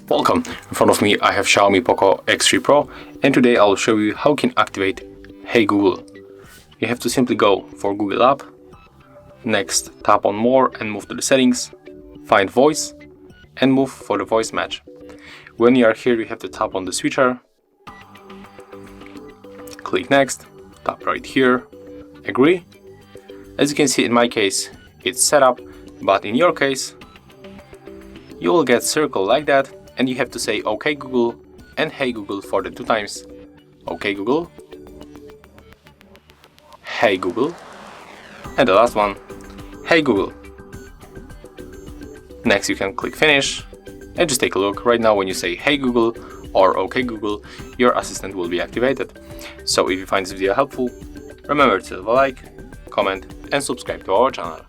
Welcome! In front of me I have Xiaomi POCO X3 Pro, and today I'll show you how you can activate Hey Google. You have to simply go for Google app, next tap on more and move to the settings, find voice and move for the voice match. When you are here you have to tap on the switcher, click next, tap right here, agree. As you can see, in my case it's set up, but in your case you will get circle like that, and you have to say OK Google and Hey Google for the 2 times. OK Google, Hey Google, and the last one, Hey Google. Next you can click finish and just take a look. Right now when you say Hey Google or OK Google, your assistant will be activated. So if you find this video helpful, remember to leave a like, comment and subscribe to our channel.